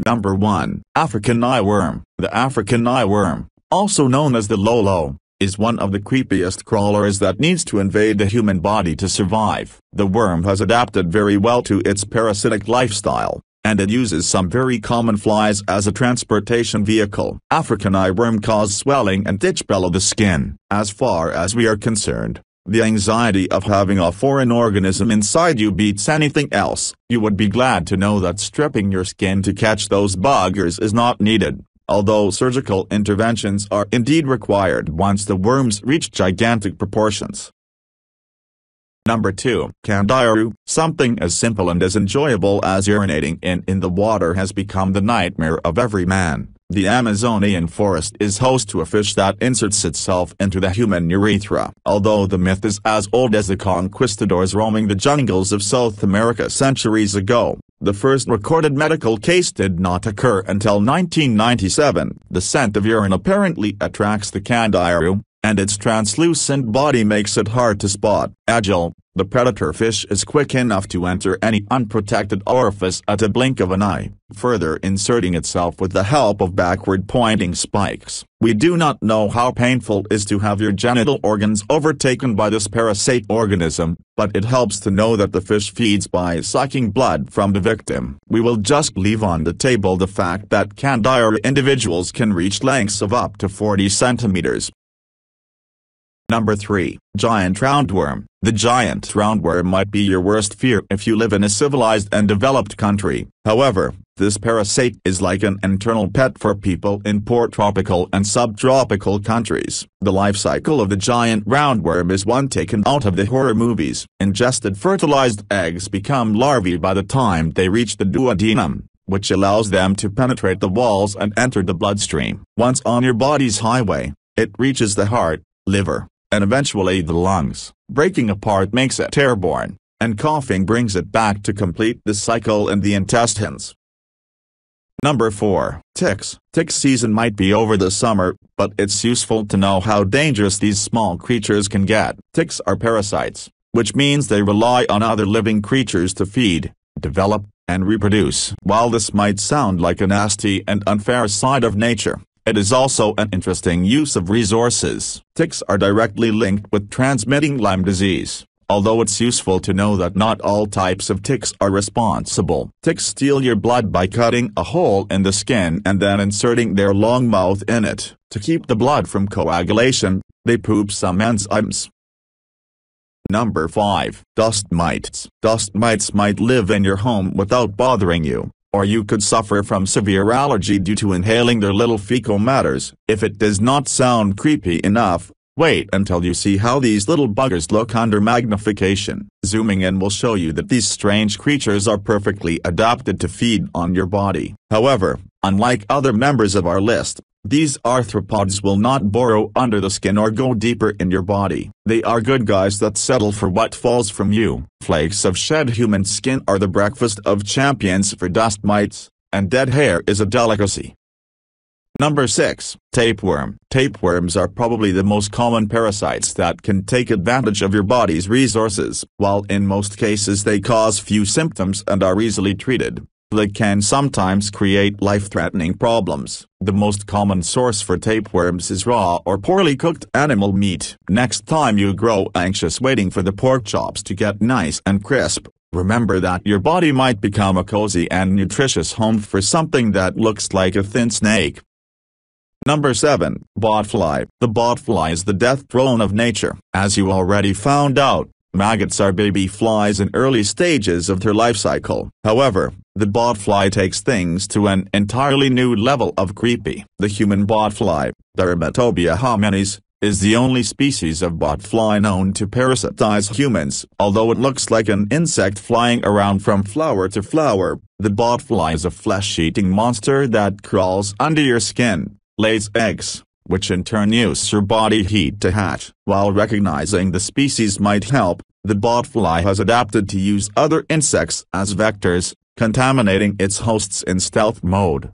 Number 1. African eyeworm. The African eyeworm, also known as the Lolo, is one of the creepiest crawlers that needs to invade the human body to survive. The worm has adapted very well to its parasitic lifestyle, and it uses some very common flies as a transportation vehicle. African eyeworm cause swelling and itch below the skin. As far as we are concerned, the anxiety of having a foreign organism inside you beats anything else. You would be glad to know that stripping your skin to catch those buggers is not needed, although surgical interventions are indeed required once the worms reach gigantic proportions. Number 2. Candiru. Something as simple and as enjoyable as urinating in the water has become the nightmare of every man. The Amazonian forest is host to a fish that inserts itself into the human urethra. Although the myth is as old as the conquistadors roaming the jungles of South America centuries ago, the first recorded medical case did not occur until 1997. The scent of urine apparently attracts the candiru, and its translucent body makes it hard to spot. Agile, the predator fish is quick enough to enter any unprotected orifice at a blink of an eye, further inserting itself with the help of backward-pointing spikes. We do not know how painful it is to have your genital organs overtaken by this parasite organism, but it helps to know that the fish feeds by sucking blood from the victim. We will just leave on the table the fact that candiru individuals can reach lengths of up to 40 centimeters. Number 3. Giant roundworm. The giant roundworm might be your worst fear if you live in a civilized and developed country. However, this parasite is like an internal pet for people in poor tropical and subtropical countries. The life cycle of the giant roundworm is one taken out of the horror movies. Ingested fertilized eggs become larvae by the time they reach the duodenum, which allows them to penetrate the walls and enter the bloodstream. Once on your body's highway, it reaches the heart, liver, and eventually the lungs. Breaking apart makes it airborne, and coughing brings it back to complete the cycle in the intestines. Number 4. Ticks. Tick season might be over the summer, but it's useful to know how dangerous these small creatures can get. Ticks are parasites, which means they rely on other living creatures to feed, develop, and reproduce. While this might sound like a nasty and unfair side of nature, it is also an interesting use of resources. Ticks are directly linked with transmitting Lyme disease, although it's useful to know that not all types of ticks are responsible. Ticks steal your blood by cutting a hole in the skin and then inserting their long mouth in it. To keep the blood from coagulation, they poop some enzymes. Number 5. Dust mites. Dust mites might live in your home without bothering you, or you could suffer from severe allergy due to inhaling their little fecal matters. If it does not sound creepy enough, wait until you see how these little buggers look under magnification. Zooming in will show you that these strange creatures are perfectly adapted to feed on your body. However, unlike other members of our list, these arthropods will not burrow under the skin or go deeper in your body. They are good guys that settle for what falls from you. Flakes of shed human skin are the breakfast of champions for dust mites, and dead hair is a delicacy. Number 6. Tapeworm. Tapeworms are probably the most common parasites that can take advantage of your body's resources. While in most cases they cause few symptoms and are easily treated, they can sometimes create life-threatening problems. The most common source for tapeworms is raw or poorly cooked animal meat. Next time you grow anxious waiting for the pork chops to get nice and crisp, remember that your body might become a cozy and nutritious home for something that looks like a thin snake. Number 7. Botfly. The botfly is the death drone of nature. As you already found out, maggots are baby flies in early stages of their life cycle. However, the botfly takes things to an entirely new level of creepy. The human botfly, Dermatobia hominis, is the only species of botfly known to parasitize humans. Although it looks like an insect flying around from flower to flower, the botfly is a flesh-eating monster that crawls under your skin, lays eggs, which in turn use your body heat to hatch. While recognizing the species might help, the botfly has adapted to use other insects as vectors, contaminating its hosts in stealth mode.